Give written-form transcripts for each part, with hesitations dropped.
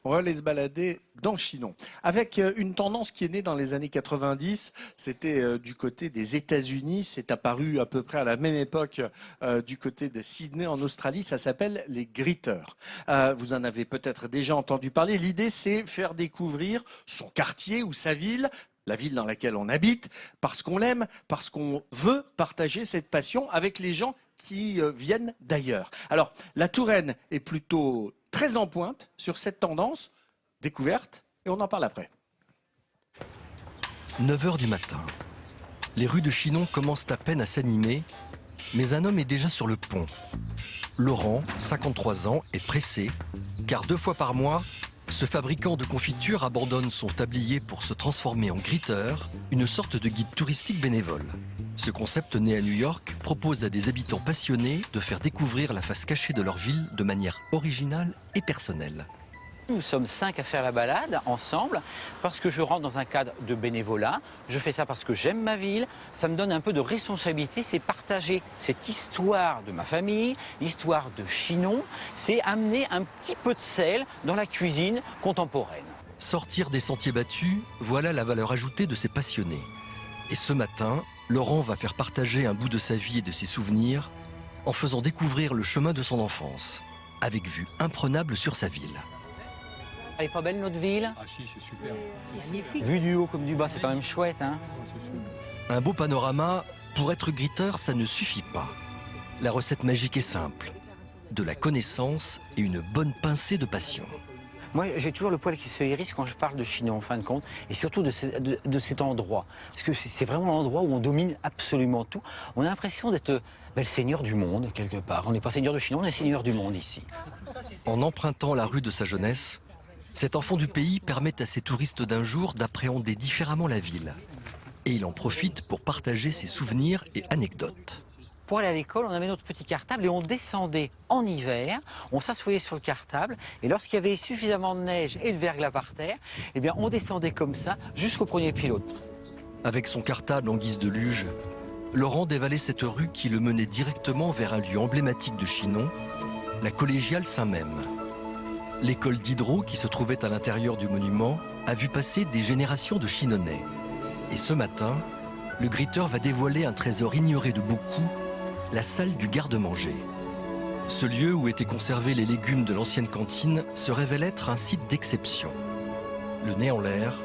On va aller se balader dans Chinon avec une tendance qui est née dans les années 90. C'était du côté des États-Unis. C'est apparu à peu près à la même époque du côté de Sydney en Australie. Ça s'appelle les greeters. Vous en avez peut-être déjà entendu parler. L'idée, c'est faire découvrir son quartier ou sa ville, la ville dans laquelle on habite, parce qu'on l'aime, parce qu'on veut partager cette passion avec les gens qui viennent d'ailleurs. Alors, la Touraine est plutôt très en pointe sur cette tendance, découverte, et on en parle après. 9 h du matin. Les rues de Chinon commencent à peine à s'animer, mais un homme est déjà sur le pont. Laurent, 53 ans, est pressé, car 2 fois par mois, ce fabricant de confitures abandonne son tablier pour se transformer en greeter, une sorte de guide touristique bénévole. Ce concept né à New York propose à des habitants passionnés de faire découvrir la face cachée de leur ville de manière originale et personnelle. Nous sommes 5 à faire la balade ensemble parce que je rentre dans un cadre de bénévolat. Je fais ça parce que j'aime ma ville. Ça me donne un peu de responsabilité. C'est partager cette histoire de ma famille, l'histoire de Chinon. C'est amener un petit peu de sel dans la cuisine contemporaine. Sortir des sentiers battus, voilà la valeur ajoutée de ces passionnés. Et ce matin, Laurent va faire partager un bout de sa vie et de ses souvenirs en faisant découvrir le chemin de son enfance, avec vue imprenable sur sa ville. Elle est pas belle notre ville? Ah si, c'est super. C'est magnifique. Vu du haut comme du bas, c'est quand même chouette, hein? Un beau panorama, pour être greeter, ça ne suffit pas. La recette magique est simple. De la connaissance et une bonne pincée de passion. Moi, j'ai toujours le poil qui se hérisse quand je parle de Chinon, en fin de compte, et surtout de cet endroit. Parce que c'est vraiment l'endroit où on domine absolument tout. On a l'impression d'être le seigneur du monde, quelque part. On n'est pas seigneur de Chinon, on est seigneur du monde ici. En empruntant la rue de sa jeunesse, cet enfant du pays permet à ses touristes d'un jour d'appréhender différemment la ville. Et il en profite pour partager ses souvenirs et anecdotes. Pour aller à l'école, on avait notre petit cartable et on descendait en hiver, on s'assoyait sur le cartable et lorsqu'il y avait suffisamment de neige et de verglas par terre, eh bien on descendait comme ça jusqu'au premier pilote. Avec son cartable en guise de luge, Laurent dévalait cette rue qui le menait directement vers un lieu emblématique de Chinon, la collégiale Saint-Même. L'école d'Hydro, qui se trouvait à l'intérieur du monument, a vu passer des générations de Chinonnais. Et ce matin, le greeter va dévoiler un trésor ignoré de beaucoup, la salle du garde-manger. Ce lieu où étaient conservés les légumes de l'ancienne cantine se révèle être un site d'exception. Le nez en l'air,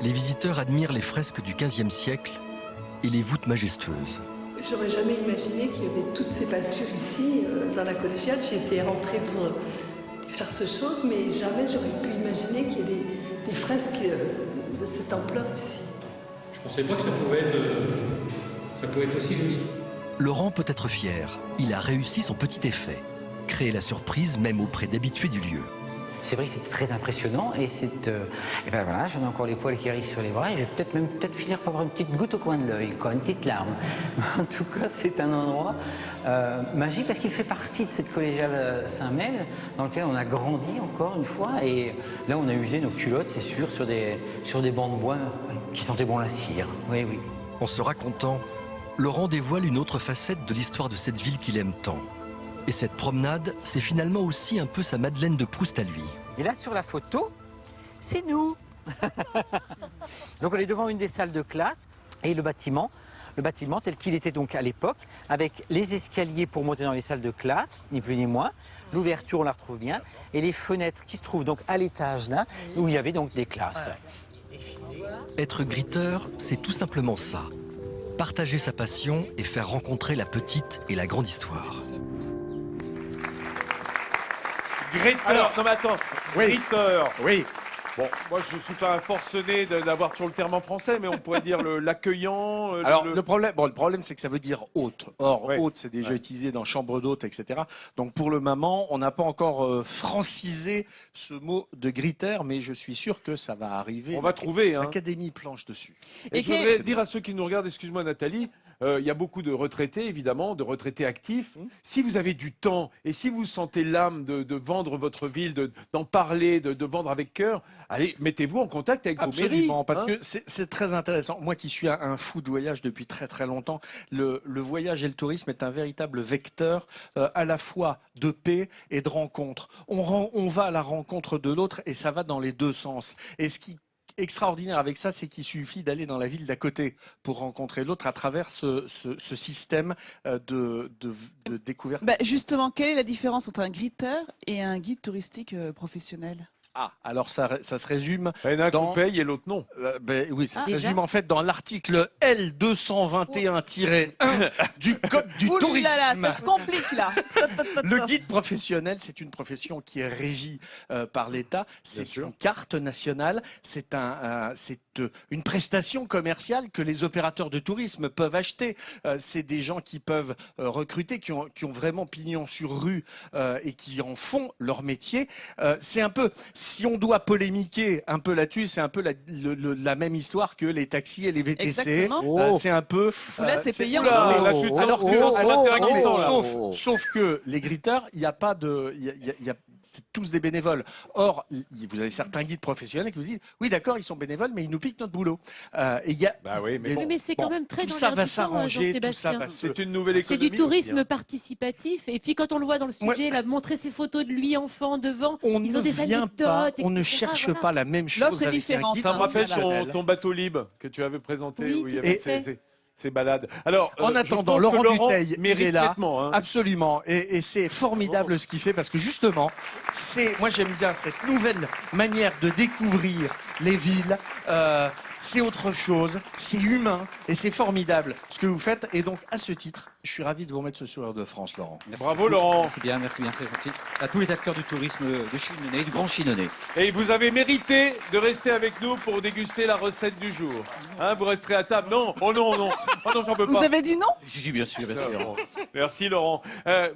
les visiteurs admirent les fresques du XVe siècle et les voûtes majestueuses. J'aurais jamais imaginé qu'il y avait toutes ces peintures ici, dans la collégiale. J'étais rentrée pour faire ce chose, mais jamais j'aurais pu imaginer qu'il y ait des fresques de cette ampleur ici. Je pensais pas que ça pouvait être aussi joli. Laurent peut être fier, il a réussi son petit effet. Créer la surprise même auprès d'habitués du lieu. C'est vrai que c'était très impressionnant et et ben voilà, j'en ai encore les poils qui hérissent sur les bras et je vais peut-être finir par avoir une petite goutte au coin de l'œil, une petite larme. En tout cas, c'est un endroit magique parce qu'il fait partie de cette collégiale Saint-Mel dans lequel on a grandi encore une fois et là on a usé nos culottes, c'est sûr, sur des bancs de bois qui sentaient bon la cire. Oui, oui. En se racontant, Laurent dévoile une autre facette de l'histoire de cette ville qu'il aime tant. Et cette promenade, c'est finalement aussi un peu sa Madeleine de Proust à lui. Et là, sur la photo, c'est nous. Donc on est devant une des salles de classe et le bâtiment tel qu'il était donc à l'époque, avec les escaliers pour monter dans les salles de classe, ni plus ni moins. L'ouverture, on la retrouve bien. Et les fenêtres qui se trouvent donc à l'étage là, où il y avait donc des classes. Être greeter, c'est tout simplement ça. Partager sa passion et faire rencontrer la petite et la grande histoire. Greeter, Alors, non mais attends, oui. Greeter. Oui. Bon, moi je ne suis pas un forcené d'avoir toujours le terme en français, mais on pourrait dire l'accueillant. Alors le problème c'est que ça veut dire hôte. Or Ouais. hôte c'est déjà utilisé dans chambre d'hôte, etc. Donc pour le moment on n'a pas encore francisé ce mot de greeter, mais je suis sûr que ça va arriver. On va trouver. Hein. L'Académie planche dessus. Et je voudrais dire à ceux qui nous regardent, excuse-moi Nathalie, il y a beaucoup de retraités, évidemment, de retraités actifs. Si vous avez du temps et si vous sentez l'âme de vendre votre ville, d'en parler, de vendre avec cœur, allez, mettez-vous en contact avec vos mairies. Absolument, parce hein. que c'est très intéressant. Moi qui suis un fou de voyage depuis très très longtemps, le voyage et le tourisme est un véritable vecteur à la fois de paix et de rencontre. On va à la rencontre de l'autre et ça va dans les deux sens. Et ce qui est extraordinaire avec ça, c'est qu'il suffit d'aller dans la ville d'à côté pour rencontrer l'autre à travers ce système de découverte. Bah, justement, quelle est la différence entre un greeter et un guide touristique professionnel? Ah, alors ça se résume Il y en a un dans... qu'on paye et l'autre non. Oui, ça se Déjà résume en fait dans l'article L221-1 du Code du Ouh tourisme. là là, ça se complique là. Le guide professionnel, c'est une profession qui est régie par l'État. C'est sûr. une carte nationale. C'est une prestation commerciale que les opérateurs de tourisme peuvent acheter. C'est des gens qui peuvent recruter, qui ont vraiment pignon sur rue et qui en font leur métier. C'est un peu, si on doit polémiquer un peu là-dessus, c'est un peu la même histoire que les taxis et les VTC. Exactement. C'est un peu. Là, c'est payant. Oula, mais- là, je suis alors que- c'est l'interagissant, là. Sauf que les greeters, il n'y a pas de, c'est tous des bénévoles. Or, vous avez certains guides professionnels qui vous disent, oui, d'accord, ils sont bénévoles, mais ils nous piquent notre boulot. Et il y a, Bah oui, mais bon. Oui, mais c'est quand même très tout dans ça l'air va du temps, s'arranger, tout ça Jean-Sébastien. va se. C'est une nouvelle C'est économie. du tourisme aussi, hein. participatif. Et puis quand on le voit dans le sujet, il a montré ses photos de lui enfant devant. On Ils ne ont des vient pas, anecdotes, on ne etc., cherche voilà. pas la même chose L'offre est avec un différente. guide Ça me rappelle professionnel. ton bateau libre que tu avais présenté Oui, où il y tout avait à fait. ces balades. Alors, En je attendant, pense que Laurent Dutheil, il mérite est là. nettement, hein. Absolument. Et c'est formidable ce qu'il fait parce que justement, moi j'aime bien cette nouvelle manière de découvrir les villes. C'est autre chose, c'est humain et c'est formidable ce que vous faites. Et donc, à ce titre, je suis ravi de vous remettre ce sourire de France, Laurent. Bravo, Laurent. Merci bien, très gentil. À tous les acteurs du tourisme de Chinonais, du Grand Chinonais. Et vous avez mérité de rester avec nous pour déguster la recette du jour. Hein, vous resterez à table. Non, oh non, non. Oh non, j'en peux Vous pas. avez dit non? Si, bien sûr, bien sûr. Bon. Merci Laurent.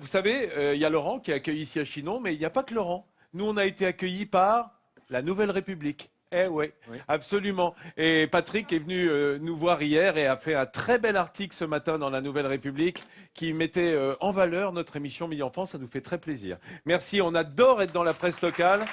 Vous savez, il y a Laurent qui est accueilli ici à Chinon, mais il n'y a pas que Laurent. Nous, on a été accueillis par la Nouvelle République. Eh ouais, absolument. Et Patrick est venu nous voir hier et a fait un très bel article ce matin dans la Nouvelle République qui mettait en valeur notre émission Midi Enfance. Ça nous fait très plaisir. Merci, on adore être dans la presse locale.